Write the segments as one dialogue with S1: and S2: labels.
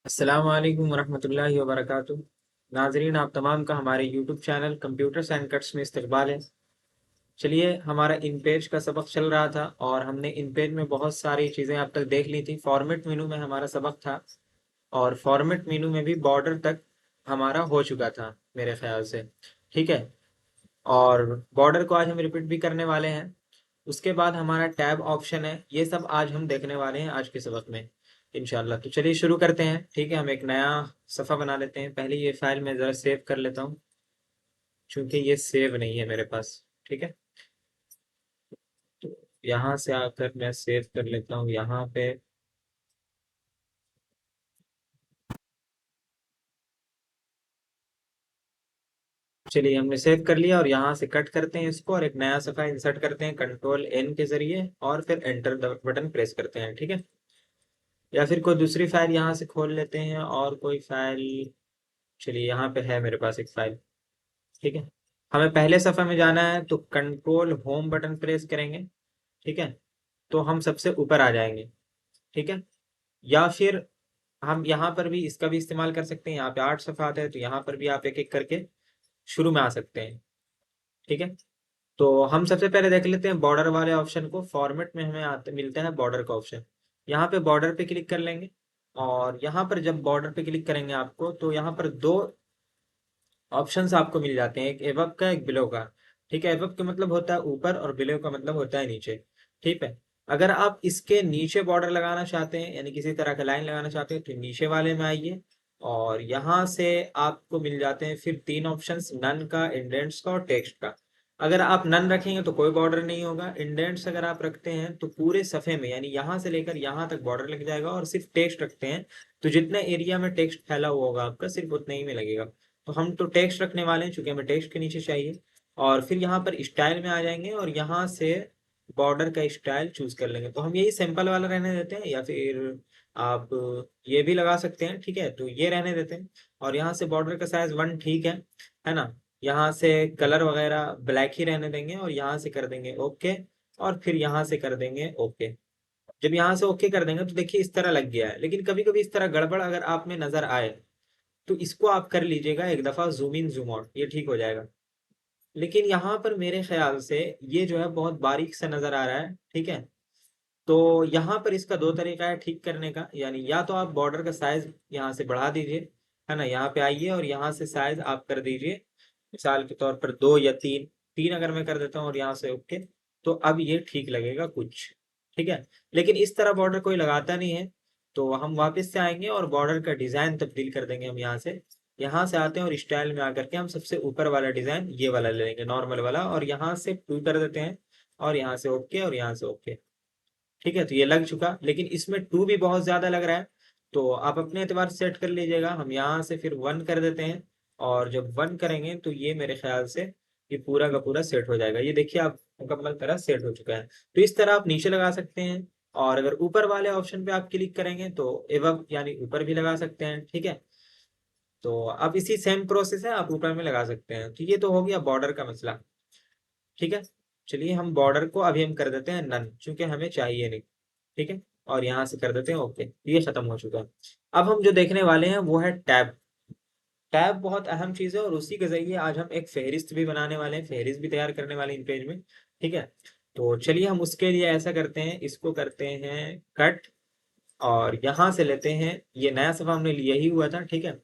S1: अस्सलाम वालेकुम वरहमतुल्लाहि वबरकातुहू। नाजरीन, आप तमाम का हमारे YouTube channel computers and cuts में इस्तकबाल है। चलिए, हमारा इन पेज का सबक चल रहा था और हमने इन पेज में बहुत सारी चीज़ें अब तक देख ली थी। फॉर्मेट मेनू में हमारा सबक था और फॉर्मेट मेनू में भी बॉर्डर तक हमारा हो चुका था मेरे ख्याल से। ठीक है, और बॉर्डर को आज हम रिपीट भी करने वाले हैं। उसके बाद हमारा टैब ऑप्शन है, ये सब आज हम देखने वाले हैं आज के सबक में इंशाल्लाह। तो चलिए शुरू करते हैं। ठीक है, हम एक नया सफ़ा बना लेते हैं। पहले ये फाइल मैं ज़रा सेव कर लेता हूँ क्योंकि ये सेव नहीं है मेरे पास। ठीक है, तो यहाँ से आकर मैं सेव कर लेता हूँ यहाँ पे। चलिए, हमने सेव कर लिया और यहाँ से कट करते हैं इसको और एक नया सफ़ा इंसर्ट करते हैं कंट्रोल एन के ज़रिए और फिर एंटर बटन प्रेस करते हैं। ठीक है, या फिर कोई दूसरी फाइल यहाँ से खोल लेते हैं और कोई फाइल। चलिए, यहाँ पे है मेरे पास एक फाइल। ठीक है, हमें पहले सफ़े में जाना है तो कंट्रोल होम बटन प्रेस करेंगे। ठीक है, तो हम सबसे ऊपर आ जाएंगे। ठीक है, या फिर हम यहाँ पर भी इसका भी इस्तेमाल कर सकते हैं। यहाँ पे 8 सफ़ात है तो यहाँ पर भी आप एक एक करके शुरू में आ सकते हैं। ठीक है, तो हम सबसे पहले देख लेते हैं बॉर्डर वाले ऑप्शन को। फॉर्मेट में हमें आते मिलता है बॉर्डर का ऑप्शन। यहाँ पे बॉर्डर पे क्लिक कर लेंगे और यहाँ पर जब बॉर्डर पे क्लिक करेंगे आपको तो यहाँ पर दो ऑप्शंस आपको मिल जाते हैं, एक एबव का एक बिलो का। ठीक है, एबव का मतलब होता है ऊपर और बिलो का मतलब होता है नीचे। ठीक है, अगर आप इसके नीचे बॉर्डर लगाना चाहते हैं यानी किसी तरह का लाइन लगाना चाहते हैं तो नीचे वाले में आइए और यहाँ से आपको मिल जाते हैं फिर तीन ऑप्शंस, नन का, इंडेंट्स का और टेक्स्ट का। अगर आप नन रखेंगे तो कोई बॉर्डर नहीं होगा। इंडेंट्स अगर आप रखते हैं तो पूरे सफ़े में यानी यहाँ से लेकर यहाँ तक बॉर्डर लग जाएगा, और सिर्फ टेक्स्ट रखते हैं तो जितने एरिया में टेक्स्ट फैला हुआ होगा आपका सिर्फ उतने ही में लगेगा। तो हम तो टेक्स्ट रखने वाले हैं चूंकि हमें टेक्स्ट के नीचे चाहिए। और फिर यहाँ पर स्टाइल में आ जाएंगे और यहाँ से बॉर्डर का स्टाइल चूज कर लेंगे। तो हम यही सिंपल वाला रहने देते हैं या फिर आप ये भी लगा सकते हैं। ठीक है, तो ये रहने देते हैं और यहाँ से बॉर्डर का साइज 1 ठीक है ना। यहाँ से कलर वगैरह ब्लैक ही रहने देंगे और यहाँ से कर देंगे ओके और फिर यहाँ से कर देंगे ओके। जब यहाँ से ओके कर देंगे तो देखिए इस तरह लग गया है, लेकिन कभी कभी इस तरह गड़बड़ अगर आप में नजर आए तो इसको आप कर लीजिएगा एक दफ़ा जूम इन जूम आउट, ये ठीक हो जाएगा। लेकिन यहाँ पर मेरे ख्याल से ये जो है बहुत बारीक सा नज़र आ रहा है। ठीक है, तो यहाँ पर इसका दो तरीका है ठीक करने का, यानी या तो आप बॉर्डर का साइज यहाँ से बढ़ा दीजिए, है ना। यहाँ पे आइए और यहाँ से साइज आप कर दीजिए मिसाल के तौर पर 2 या 3। 3 अगर मैं कर देता हूँ और यहाँ से ओके, तो अब ये ठीक लगेगा कुछ। ठीक है, लेकिन इस तरह बॉर्डर कोई लगाता नहीं है। तो हम वापस से आएंगे और बॉर्डर का डिज़ाइन तब्दील कर देंगे। हम यहाँ से आते हैं और स्टाइल में आकर के हम सबसे ऊपर वाला डिज़ाइन ये वाला ले लेंगे, नॉर्मल वाला, और यहाँ से टू कर देते हैं और यहाँ से ओके और यहाँ से ओके। ठीक है, तो ये लग चुका, लेकिन इसमें टू भी बहुत ज़्यादा लग रहा है तो आप अपने एतबार से सेट कर लीजिएगा। हम यहाँ से फिर 1 कर देते हैं और जब 1 करेंगे तो ये मेरे ख्याल से ये पूरा का पूरा सेट हो जाएगा। ये देखिए आप मुकम्मल तरह सेट हो चुका है। तो इस तरह आप नीचे लगा सकते हैं और अगर ऊपर वाले ऑप्शन पे आप क्लिक करेंगे तो एवं यानी ऊपर भी लगा सकते हैं। ठीक है, तो अब इसी सेम प्रोसेस है, आप ऊपर में लगा सकते हैं। तो ये तो हो गया बॉर्डर का मसला। ठीक है, चलिए हम बॉर्डर को अभी हम कर देते हैं नन क्योंकि हमें चाहिए नहीं। ठीक है, और यहाँ से कर देते हैं ओके, ये खत्म हो चुका है। अब हम जो देखने वाले हैं वो है टैब। टैब बहुत अहम चीज़ है और उसी के जरिए आज हम एक फहरिस्त भी बनाने वाले हैं, फहरिस्त भी तैयार करने वाले हैं इन पेज में। ठीक है, तो चलिए हम उसके लिए ऐसा करते हैं, इसको करते हैं कट और यहाँ से लेते हैं, ये नया सफ़ा हमने लिया ही हुआ था। ठीक है,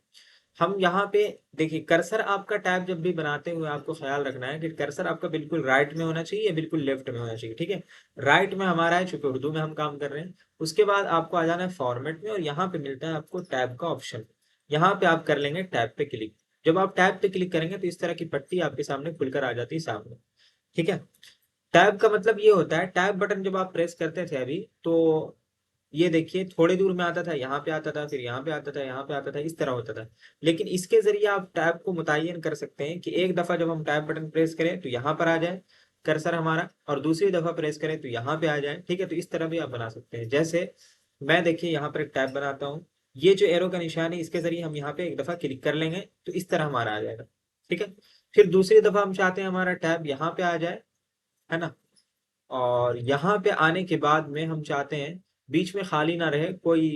S1: हम यहाँ पे देखिए कर्सर आपका टैब जब भी बनाते हुए आपको ख्याल रखना है कि कर्सर आपका बिल्कुल राइट में होना चाहिए या बिल्कुल लेफ्ट में होना चाहिए। ठीक है, राइट में हमारा है चूंकि उर्दू में हम काम कर रहे हैं। उसके बाद आपको आ जाना है फॉर्मेट में और यहाँ पे मिलता है आपको टैब का ऑप्शन। यहाँ पे आप कर लेंगे टैब पे क्लिक। जब आप टैब पे क्लिक करेंगे तो इस तरह की पट्टी आपके सामने खुलकर आ जाती है सामने। ठीक है, टैब का मतलब ये होता है, टैब बटन जब आप प्रेस करते थे अभी तो ये देखिए थोड़ी दूर में आता था, यहाँ पे आता था, फिर यहाँ पे आता था, यहाँ पे आता था, इस तरह होता था। लेकिन इसके जरिए आप टैब को मुतय्यन कर सकते हैं कि एक दफा जब हम टैब बटन प्रेस करें तो यहाँ पर आ जाए कर्सर हमारा और दूसरी दफा प्रेस करें तो यहाँ पे आ जाए। ठीक है, तो इस तरह भी आप बना सकते हैं। जैसे मैं देखिए यहाँ पर एक टैब बनाता हूँ, ये जो एरो का निशान है इसके जरिए हम यहाँ पे एक दफा क्लिक कर लेंगे तो इस तरह हमारा आ जाएगा। ठीक है, फिर दूसरी दफा हम चाहते हैं हमारा टैब यहाँ पे आ जाए, है ना। और यहाँ पे आने के बाद में हम चाहते हैं बीच में खाली ना रहे कोई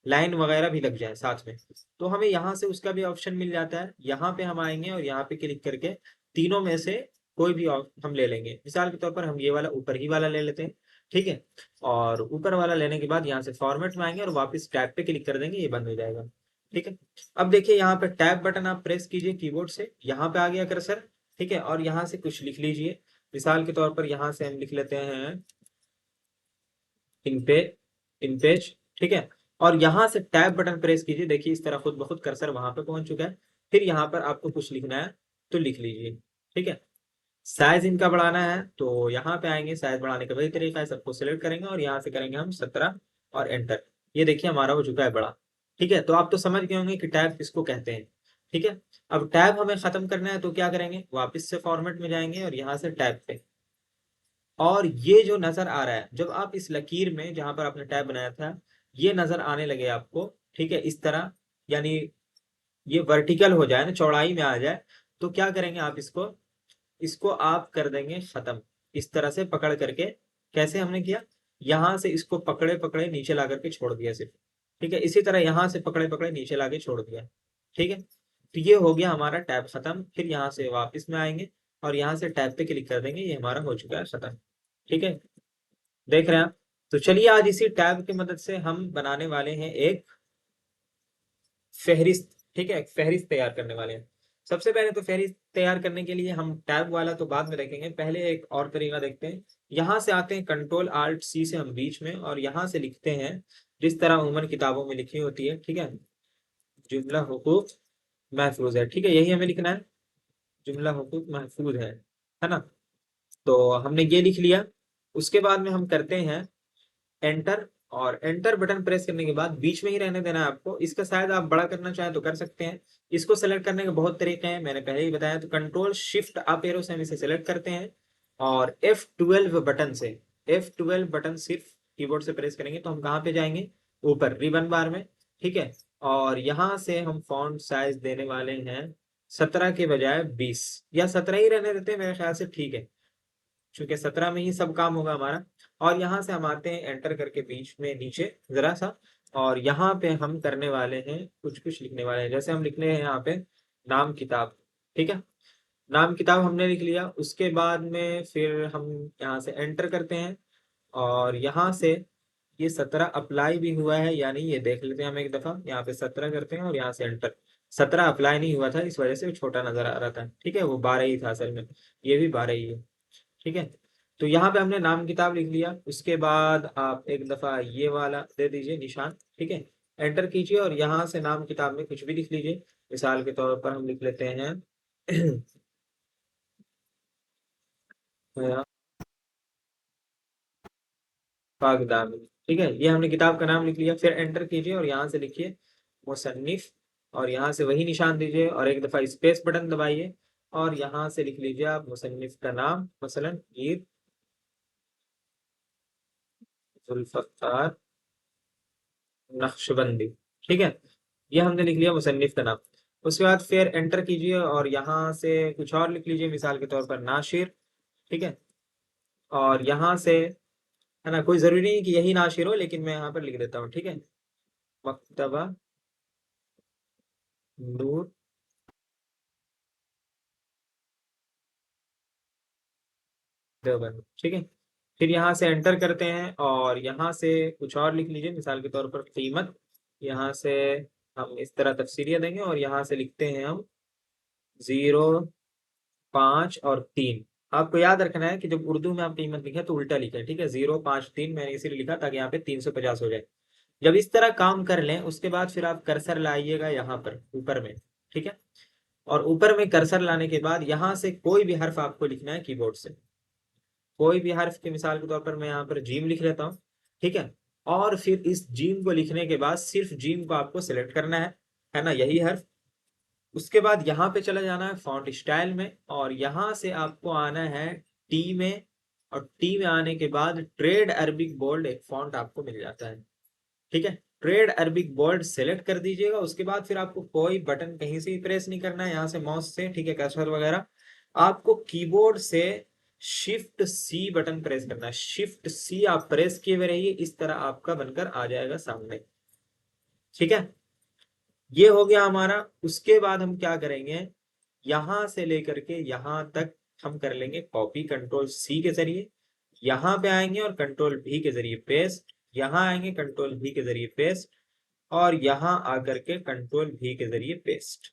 S1: लाइन वगैरह भी लग जाए साथ में, तो हमें यहाँ से उसका भी ऑप्शन मिल जाता है। यहाँ पे हम आएंगे और यहाँ पे क्लिक करके तीनों में से कोई भी हम ले लेंगे। मिसाल के तौर पर हम ये वाला ऊपर ही वाला ले लेते हैं, ठीक है। और ऊपर वाला लेने के बाद यहाँ से फॉर्मेट में आएंगे और वापस टैब पे क्लिक कर देंगे, ये बंद हो जाएगा, ठीक है। अब देखिए यहाँ पे टैब बटन आप प्रेस कीजिए कीबोर्ड से, यहाँ पे आ गया कर्सर, ठीक है। और यहाँ से कुछ लिख लीजिए, मिसाल के तौर पर यहाँ से हम लिख लेते हैं इन पेज, ठीक है। और यहाँ से टैब बटन प्रेस कीजिए, देखिए इस तरह खुद ब खुद कर्सर वहां पे पहुंच चुका है। फिर यहाँ पर आपको कुछ लिखना है तो लिख लीजिए, ठीक है। साइज इनका बढ़ाना है तो यहाँ पे आएंगे, साइज बढ़ाने का वही तरीका है, सबको सिलेक्ट करेंगे और यहाँ से करेंगे हम 17 और एंटर। ये देखिए हमारा हो चुका है बड़ा, ठीक है। तो आप तो समझ गए होंगे कि टैब किसको कहते हैं, ठीक है। अब टैब हमें खत्म करना है तो क्या करेंगे, वापस से फॉर्मेट में जाएंगे और यहाँ से टैब पे, और ये जो नजर आ रहा है जब आप इस लकीर में जहां पर आपने टैब बनाया था ये नजर आने लगे आपको, ठीक है, इस तरह, यानी ये वर्टिकल हो जाए ना, चौड़ाई में आ जाए, तो क्या करेंगे आप इसको इसको आप कर देंगे खत्म, इस तरह से पकड़ करके। कैसे हमने किया, यहां से इसको पकड़े पकड़े नीचे ला करके छोड़ दिया सिर्फ, ठीक है। इसी तरह यहां से पकड़े पकड़े नीचे ला के छोड़ दिया, ठीक है। तो ये हो गया हमारा टैब खत्म। फिर यहाँ से वापस में आएंगे और यहाँ से टैब पे क्लिक कर देंगे, ये हमारा हो चुका है खत्म, ठीक है। देख रहे हैं आप। तो चलिए आज इसी टैब की मदद से हम बनाने वाले हैं एक फहरिस्त, ठीक है, एक फहरिस्त तैयार करने वाले हैं। सबसे पहले तो फहरिस्त तैयार करने के लिए हम टैब वाला तो बाद में देखेंगे, पहले एक और तरीका देखते हैं। यहाँ से आते हैं कंट्रोल आल्ट सी से हम बीच में, और यहाँ से लिखते हैं जिस तरह उमर किताबों में लिखी होती है, ठीक है, जुमला हुकूक महफूज है, ठीक है, यही हमें लिखना है, जुमला हुकूक महफूज है ना। तो हमने ये लिख लिया। उसके बाद में हम करते हैं एंटर, और एंटर बटन प्रेस करने के बाद बीच में ही रहने देना है आपको। इसका शायद आप बड़ा करना चाहें तो कर सकते हैं। इसको सेलेक्ट करने के बहुत तरीके हैं, मैंने पहले ही बताया। तो कंट्रोल शिफ्ट अप एरो से हम इसे सेलेक्ट करते हैं और F12 बटन से, F12 बटन सिर्फ कीबोर्ड से प्रेस करेंगे तो हम कहाँ पे जाएंगे, ऊपर रिबन बार में, ठीक है। और यहाँ से हम फॉन्ट साइज देने वाले हैं 17 के बजाय 20, या 17 ही रहने देते हैं, मेरे ख्याल से ठीक है, क्योंकि 17 में ही सब काम होगा हमारा। और यहाँ से हम आते हैं एंटर करके बीच में नीचे जरा सा, और यहाँ पे हम करने वाले हैं कुछ कुछ लिखने वाले हैं। जैसे हम लिखने हैं यहाँ पे नाम किताब, ठीक है, नाम किताब हमने लिख लिया। उसके बाद में फिर हम यहाँ से एंटर करते हैं और यहाँ से ये 17 अप्लाई भी हुआ है या नहीं ये देख लेते हैं हम एक दफा। यहाँ पे 17 करते हैं और यहाँ से एंटर। 17 अप्लाई नहीं हुआ था, इस वजह से वो छोटा नजर आ रहा था, ठीक है, वो 12 ही था असल में, ये भी 12 ही है, ठीक है। तो यहाँ पे हमने नाम किताब लिख लिया। उसके बाद आप एक दफा ये वाला दे दीजिए निशान, ठीक है, एंटर कीजिए और यहाँ से नाम किताब में कुछ भी लिख लीजिए। मिसाल के तौर पर हम लिख लेते हैं पागदानी, ठीक है, ये हमने किताब का नाम लिख लिया। फिर एंटर कीजिए और यहाँ से लिखिए मुसन्निफ, और यहाँ से वही निशान दीजिए और एक दफा स्पेस बटन दबाइए और यहाँ से लिख लीजिए आप मुसन्निफ का नाम, मसलन मीर जुल्फकार नक्शबंदी, ठीक है, ये हमने लिख लिया मुसन्निफ का नाम। उसके बाद फिर एंटर कीजिए और यहाँ से कुछ और लिख लीजिए, मिसाल के तौर पर नाशिर, ठीक है। और यहाँ से, है ना, कोई जरूरी नहीं कि यही नाशिर हो, लेकिन मैं यहाँ पर लिख देता हूँ, ठीक है, मकतबा नूर देवबंद, ठीक है। फिर यहाँ से एंटर करते हैं और यहाँ से कुछ और लिख लीजिए, मिसाल के तौर पर कीमत। यहाँ से हम इस तरह तफसीलियाँ देंगे और यहाँ से लिखते हैं हम 0, 5 और 3। आपको याद रखना है कि जब उर्दू में आप कीमत लिखे तो उल्टा लिखे, ठीक है, 0, 5, 3 मैंने इसीलिए लिखा ताकि यहाँ पे 350 हो जाए। जब इस तरह काम कर लें उसके बाद फिर आप कर्सर लाइएगा यहाँ पर ऊपर में, ठीक है। और ऊपर में कर्सर लाने के बाद यहाँ से कोई भी हर्फ आपको लिखना है कीबोर्ड से, कोई भी हर्फ की मिसाल के तौर पर मैं यहाँ पर जीम लिख लेता हूँ, ठीक है। और फिर इस जीम को लिखने के बाद सिर्फ जीम को आपको सिलेक्ट करना है ना, यही हर्फ। उसके बाद यहाँ पे चला जाना है फॉन्ट स्टाइल में और यहाँ से आपको आना है टी में, और टी में आने के बाद ट्रेड अरबिक बोल्ड एक फॉन्ट आपको मिल जाता है, ठीक है। ट्रेड अरबिक बोल्ड सेलेक्ट कर दीजिएगा। उसके बाद फिर आपको कोई बटन कहीं से भी प्रेस नहीं करना है यहाँ से माउस से, ठीक है, कर्सर वगैरह। आपको कीबोर्ड से शिफ्ट सी बटन प्रेस करना है, शिफ्ट सी आप प्रेस किए हुए रहिए, इस तरह आपका बनकर आ जाएगा सामने, ठीक है, ये हो गया हमारा। उसके बाद हम क्या करेंगे, यहां से लेकर के यहां तक हम कर लेंगे कॉपी कंट्रोल सी के जरिए, यहां पे आएंगे और कंट्रोल भी के जरिए पेस्ट, यहां आएंगे कंट्रोल भी के जरिए पेस्ट, और यहां आकर के कंट्रोल भी के जरिए पेस्ट।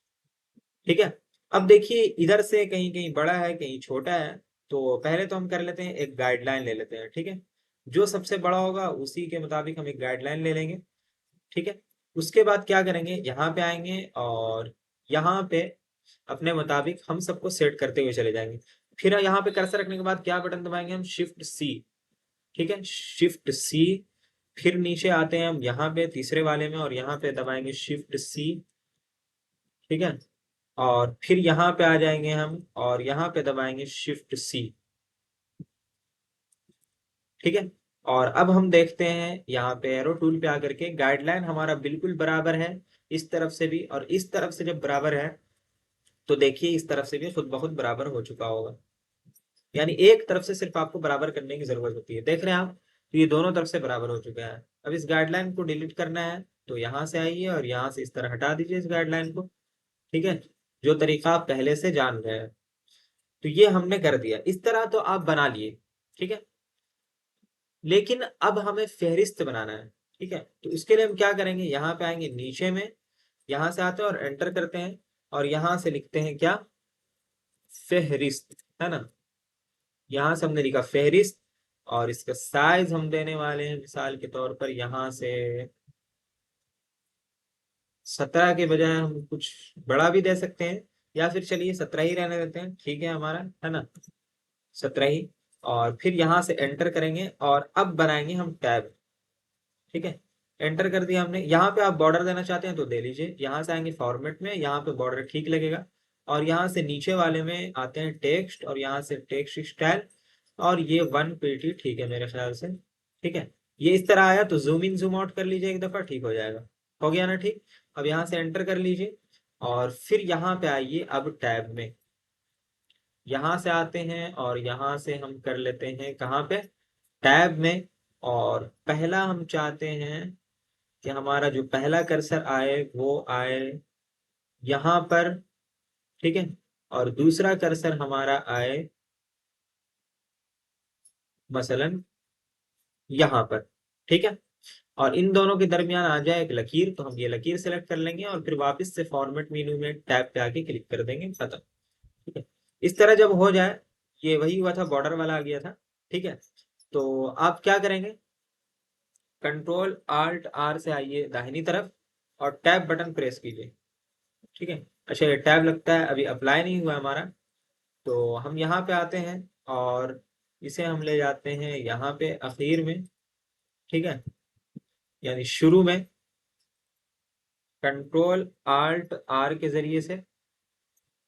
S1: ठीक है, अब देखिए इधर से कहीं कहीं बड़ा है कहीं छोटा है, तो पहले तो हम कर लेते हैं एक गाइडलाइन ले लेते हैं। ठीक है, जो सबसे बड़ा होगा उसी के मुताबिक हम एक गाइडलाइन ले लेंगे। ठीक है, उसके बाद क्या करेंगे, यहाँ पे आएंगे और यहाँ पे अपने मुताबिक हम सबको सेट करते हुए चले जाएंगे। फिर यहाँ पे कर्सर रखने के बाद क्या बटन दबाएंगे हम, शिफ्ट सी। ठीक है, शिफ्ट सी। फिर नीचे आते हैं हम यहाँ पे तीसरे वाले में और यहाँ पे दबाएंगे शिफ्ट सी। ठीक है, और फिर यहाँ पे आ जाएंगे हम और यहाँ पे दबाएंगे शिफ्ट सी। ठीक है, और अब हम देखते हैं यहाँ पे एरो टूल पे आकर के गाइडलाइन हमारा बिल्कुल बराबर है, इस तरफ से भी और इस तरफ से जब बराबर है तो देखिए इस तरफ से भी खुद ब खुद बराबर हो चुका होगा। यानी एक तरफ से सिर्फ आपको बराबर करने की जरूरत होती है, देख रहे हैं आप, तो ये दोनों तरफ से बराबर हो चुका है। अब इस गाइडलाइन को डिलीट करना है तो यहाँ से आइए और यहाँ से इस तरह हटा दीजिए इस गाइडलाइन को। ठीक है, जो तरीका आप पहले से जान गए हैं, तो ये हमने कर दिया, इस तरह तो आप बना लिए। ठीक है, लेकिन अब हमें फहरिस्त बनाना है। ठीक है, तो इसके लिए हम क्या करेंगे, यहाँ पे आएंगे नीचे में, यहाँ से आते हैं और एंटर करते हैं और यहाँ से लिखते हैं क्या, फहरिस्त, है ना। यहाँ से हमने लिखा फहरिस्त और इसका साइज हम देने वाले हैं मिसाल के तौर पर यहाँ से 17 के बजाय हम कुछ बड़ा भी दे सकते हैं, या फिर चलिए 17 ही रहने देते हैं, ठीक है हमारा, है ना, 17 ही। और फिर यहाँ से एंटर करेंगे और अब बनाएंगे हम टैब। ठीक है, एंटर कर दिया हमने। यहाँ पे आप बॉर्डर देना चाहते हैं तो दे लीजिए, यहाँ से आएंगे फॉर्मेट में, यहाँ पे बॉर्डर ठीक लगेगा, और यहाँ से नीचे वाले में आते हैं टेक्स्ट और यहाँ से टेक्स्ट स्टाइल, और ये 1 pt ठीक है मेरे ख्याल से। ठीक है, ये इस तरह आया तो जूम इन जूम आउट कर लीजिए एक दफा, ठीक हो जाएगा। हो गया ना ठीक। अब यहाँ से एंटर कर लीजिए और फिर यहाँ पे आइए अब टैब में, यहाँ से आते हैं और यहाँ से हम कर लेते हैं कहाँ पे, टैब में। और पहला हम चाहते हैं कि हमारा जो पहला कर्सर आए वो आए यहाँ पर। ठीक है, और दूसरा कर्सर हमारा आए मसलन यहाँ पर। ठीक है, और इन दोनों के दरमियान आ जाए एक लकीर, तो हम ये लकीर सेलेक्ट कर लेंगे और फिर वापस से फॉर्मेट मेन्यू में टैब पे आके क्लिक कर देंगे, खत्म। ठीक है, इस तरह जब हो जाए, ये वही हुआ था, बॉर्डर वाला आ गया था। ठीक है, तो आप क्या करेंगे, कंट्रोल आल्ट आर से आइए दाहिनी तरफ और टैब बटन प्रेस कीजिए। ठीक है, अच्छा ये टैब लगता है अभी अप्लाई नहीं हुआ हमारा, तो हम यहाँ पे आते हैं और इसे हम ले जाते हैं यहाँ पे आखिर में। ठीक है, यानी शुरू में कंट्रोल आल्ट आर के जरिए से।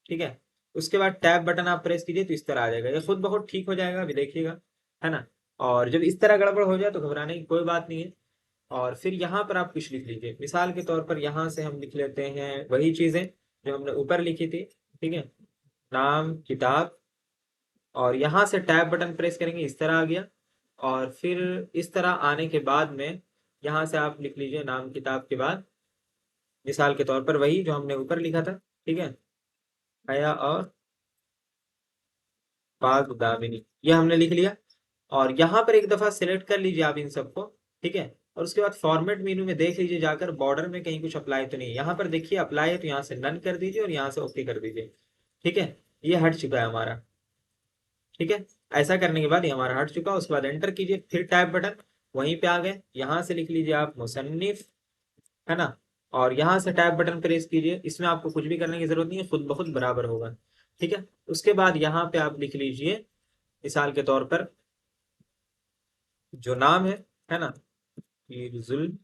S1: ठीक है, उसके बाद टैब बटन आप प्रेस कीजिए तो इस तरह आ जाएगा, ये खुद बहुत ठीक हो जाएगा, अभी देखिएगा, है ना। और जब इस तरह गड़बड़ हो जाए तो घबराने की कोई बात नहीं है। और फिर यहाँ पर आप कुछ लिख लीजिए, मिसाल के तौर पर यहाँ से हम लिख लेते हैं वही चीजें जो हमने ऊपर लिखी थी। ठीक है, नाम किताब, और यहाँ से टैब बटन प्रेस करेंगे, इस तरह आ गया। और फिर इस तरह आने के बाद में यहाँ से आप लिख लीजिए नाम किताब के बाद मिसाल के तौर पर वही जो हमने ऊपर लिखा था। ठीक है, हया और बाग दामिनी, ये हमने लिख लिया। और यहाँ पर एक दफा सिलेक्ट कर लीजिए आप इन सबको। ठीक है, और उसके बाद फॉर्मेट मेनू में देख लीजिए जाकर बॉर्डर में कहीं कुछ अप्लाई तो नहीं है, यहाँ पर देखिए अप्लाई है तो यहाँ से नन कर दीजिए और यहाँ से ओके कर दीजिए। ठीक है, ये हट चुका है हमारा। ठीक है, ऐसा करने के बाद ये हमारा हट चुका, उसके बाद एंटर कीजिए, फिर टैब बटन वहीं पे आ गए, यहाँ से लिख लीजिए आप मुसन्निफ, है ना। और यहाँ से टैब बटन प्रेस कीजिए, इसमें आपको कुछ भी करने की जरूरत नहीं है, खुद ब खुद बराबर होगा। ठीक है, उसके बाद यहाँ पे आप लिख लीजिए मिसाल के तौर पर जो नाम है ना, जुल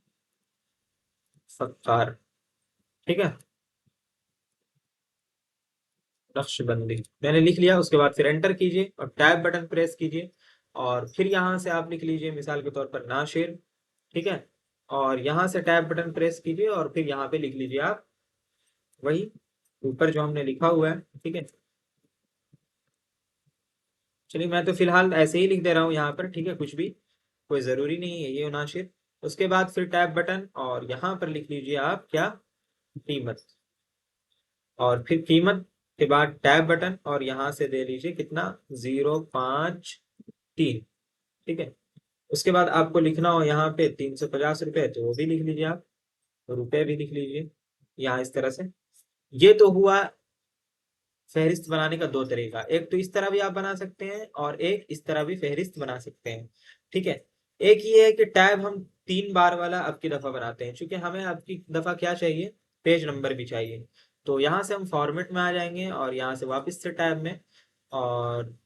S1: फक्कार। ठीक है, नक्शबंदी मैंने लिख लिया, उसके बाद फिर एंटर कीजिए और टैब बटन प्रेस कीजिए, और फिर यहाँ से आप लिख लीजिए मिसाल के तौर पर नाशिर। ठीक है, और यहाँ से टैब बटन प्रेस कीजिए और फिर यहाँ पे लिख लीजिए आप वही ऊपर जो हमने लिखा हुआ है। ठीक है, चलिए मैं तो फिलहाल ऐसे ही लिख दे रहा हूँ यहाँ पर, ठीक है, कुछ भी कोई जरूरी नहीं है ये नाशिर। उसके बाद फिर टैब बटन और यहाँ पर लिख लीजिए आप क्या, कीमत। और फिर कीमत के बाद टैब बटन और यहाँ से दे लीजिए कितना, 053। ठीक है। उसके बाद आपको लिखना हो यहाँ पे 350 रुपये, तो वो भी लिख लीजिए आप, रुपए भी लिख लीजिए यहाँ इस तरह से। ये तो हुआ फहरिस्त बनाने का दो तरीका, एक तो इस तरह भी आप बना सकते हैं और एक इस तरह भी फहरिस्त बना सकते हैं। ठीक है। एक ये है कि टैब हम 3 बार वाला अब की दफा बनाते हैं, क्योंकि हमें अब की दफा क्या चाहिए, पेज नंबर भी चाहिए। तो यहाँ से हम फॉर्मेट में आ जाएंगे और यहाँ से वापस से टैब में, और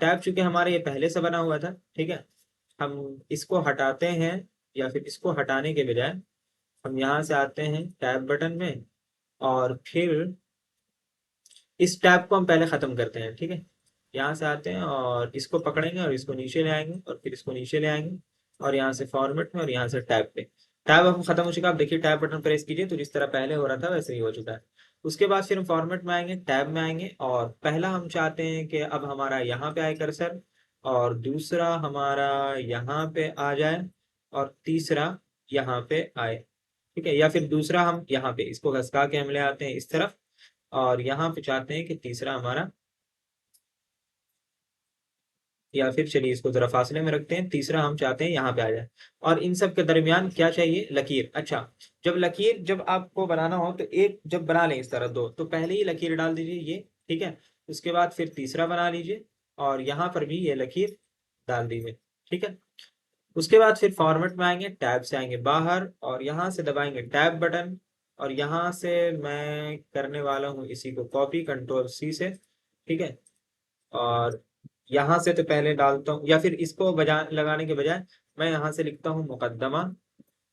S1: टैब चूंकि हमारे ये पहले से बना हुआ था, ठीक है, हम इसको हटाते हैं, या फिर इसको हटाने के बजाय हम यहाँ से आते हैं टैब बटन में, और फिर इस टैब को हम पहले खत्म करते हैं। ठीक है। यहाँ से आते हैं और इसको पकड़ेंगे और इसको नीचे ले आएंगे और फिर इसको नीचे ले आएंगे, और यहाँ से फॉर्मेट में और यहाँ से टैब पे। टैब अब खत्म हो चुका है, आप देखिए टैब बटन प्रेस कीजिए तो जिस तरह पहले हो रहा था वैसे ही हो चुका है। उसके बाद फिर हम फॉर्मेट में आएंगे, टैब में आएंगे, और पहला हम चाहते हैं कि अब हमारा यहाँ पे आए कर्सर, और दूसरा हमारा यहाँ पे आ जाए, और तीसरा यहाँ पे आए। ठीक है। या फिर दूसरा हम यहाँ पे इसको घसका के हम ले आते हैं इस तरफ, और यहाँ पे चाहते हैं कि तीसरा हमारा, या फिर चलिए इसको जरा फासले में रखते हैं, तीसरा हम चाहते हैं यहाँ पे आ जाए। और इन सब के दरमियान क्या चाहिए, लकीर। अच्छा, जब आपको बनाना हो तो एक जब बना लें इस तरह दो, तो पहले ही लकीर डाल दीजिए ये। ठीक है। उसके बाद फिर तीसरा बना लीजिए और यहाँ पर भी ये लकीर डाल दीजिए। ठीक है। उसके बाद फिर फॉर्मेट में आएंगे, टैब से आएंगे बाहर और यहाँ से दबाएंगे टैब बटन, और यहाँ से मैं करने वाला हूँ इसी को कॉपी, कंट्रोल C से। ठीक है। और यहाँ से तो पहले डालता हूँ, या फिर इसको बजा लगाने के बजाय मैं यहाँ से लिखता हूँ मुकद्दमा।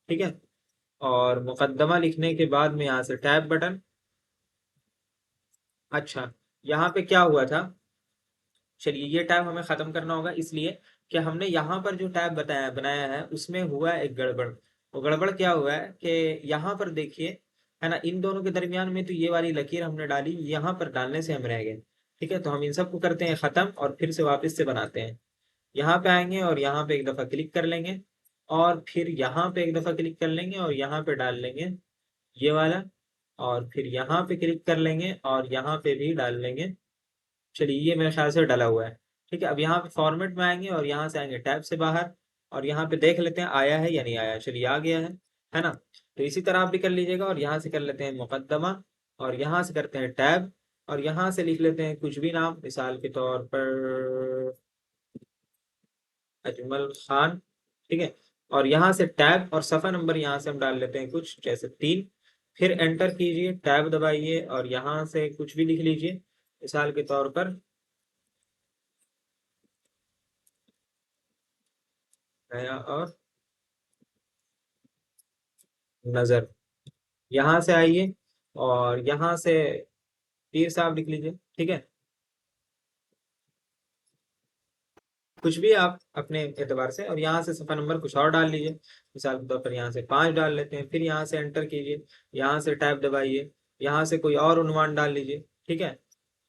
S1: ठीक है। और मुकद्दमा लिखने के बाद में यहाँ से टैब बटन। अच्छा, यहाँ पे क्या हुआ था, चलिए ये टैब हमें खत्म करना होगा, इसलिए कि हमने यहाँ पर जो टैब बताया बनाया है उसमें हुआ है एक गड़बड़। वो गड़बड़ क्या हुआ है कि यहाँ पर देखिए, है ना, इन दोनों के दरमियान में तो ये वाली लकीर हमने डाली, यहाँ पर डालने से हम रह गए। ठीक है। तो हम इन सबको करते हैं खत्म और फिर से वापस से बनाते हैं। यहाँ पे आएंगे और यहाँ पे एक दफा क्लिक कर लेंगे, और फिर यहाँ पे एक दफा क्लिक कर लेंगे और यहाँ पे डाल लेंगे ये वाला, और फिर यहाँ पे क्लिक कर लेंगे और यहाँ पे भी डाल लेंगे। चलिए ये मेरे ख्याल से डला हुआ है। ठीक है। अब यहाँ पे फॉर्मेट में आएंगे और यहाँ से आएंगे टैब से बाहर, और यहाँ पे देख लेते हैं आया है या नहीं आया। चलिए आ गया है ना। तो इसी तरह आप भी कर लीजिएगा, और यहाँ से कर लेते हैं मुकद्दमा, और यहाँ से करते हैं टैब, और यहाँ से लिख लेते हैं कुछ भी नाम, मिसाल के तौर पर अजमल खान। ठीक है। और यहाँ से टैब और सफ़ा नंबर यहाँ से हम डाल लेते हैं कुछ जैसे 3। फिर एंटर कीजिए, टैब दबाइए और यहाँ से कुछ भी लिख लीजिए, मिसाल के तौर पर नया और नजर। यहाँ से आइए और यहाँ से पीर साहब लिख लीजिए। ठीक है। कुछ भी आप अपने एतबार से, और यहाँ से सफ़ा नंबर कुछ और डाल लीजिए, मिसाल के तौर पर यहाँ से 5 डाल लेते हैं। फिर यहाँ से एंटर कीजिए, यहाँ से टैब दबाइए, यहाँ से कोई और उन्वान डाल लीजिए। ठीक है।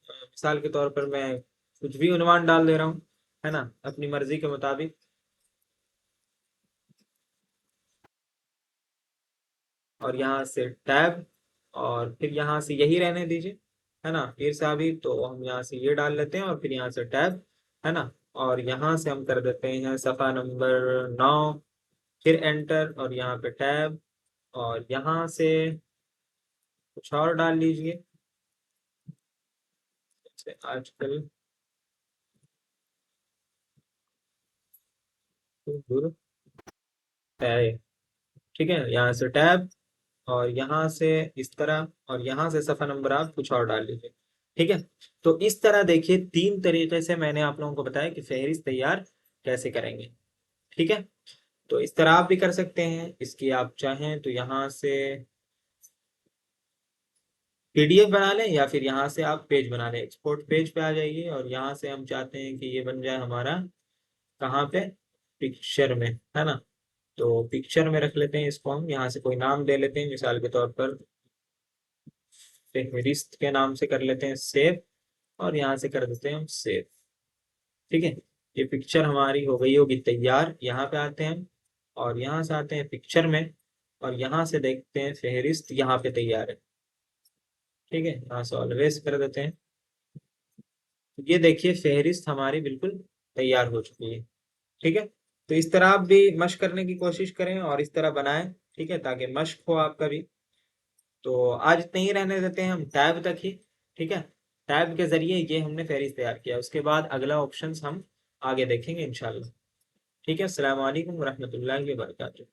S1: मिसाल के तौर पर मैं कुछ भी उन्वान डाल दे रहा हूँ, है ना, अपनी मर्जी के मुताबिक। और यहाँ से टैब, और फिर यहाँ से यही रहने दीजिए, है ना, पीर साहब ही, तो हम यहाँ से ये डाल लेते हैं और फिर यहाँ से टैब, है ना। और यहाँ से हम कर देते हैं सफ़ा नंबर 9, फिर एंटर और यहाँ पे टैब, और यहाँ से कुछ और डाल लीजिए, जैसे आजकल दूर है। ठीक है। यहाँ से टैब, और यहाँ से इस तरह, और यहाँ से सफ़ा नंबर आप कुछ और डाल लीजिए। ठीक है। तो इस तरह देखिए 3 तरीके से मैंने आप लोगों को बताया कि फहरिस्त तैयार कैसे करेंगे। ठीक है। तो इस तरह आप भी कर सकते हैं, इसकी आप चाहें तो यहाँ से पीडीएफ बना लें, या फिर यहाँ से आप पेज बना लें, एक्सपोर्ट पेज पे आ जाइए, और यहाँ से हम चाहते हैं कि ये बन जाए हमारा कहाँ पे, पिक्चर में, है ना। तो पिक्चर में रख लेते हैं इसको, हम यहाँ से कोई नाम दे लेते हैं, मिसाल के तौर पर फेहरिस्त के नाम से कर लेते हैं सेव, और यहाँ से कर देते हैं हम सेव। ठीक है। ये पिक्चर हमारी हो गई होगी तैयार। यहाँ पे आते हैं हम और यहाँ से आते हैं पिक्चर में, और यहाँ से देखते हैं फहरिस्त यहाँ पे तैयार है। ठीक है, यहाँ से ऑलवेज कर देते हैं। ये देखिए फहरिस्त हमारी बिल्कुल तैयार हो चुकी है। ठीक है, तो इस तरह आप भी मश्क करने की कोशिश करें और इस तरह बनाएं। ठीक है, ताकि मश्क हो आपका भी। तो आज इतने ही रहने देते हैं हम टैब तक ही। ठीक है, टैब के जरिए ये हमने फहरिस्त तैयार किया, उसके बाद अगला ऑप्शन हम आगे देखेंगे इंशाल्लाह। ठीक है, अस्सलाम वालेकुम रहमतुल्लाहि व बरकातुहू।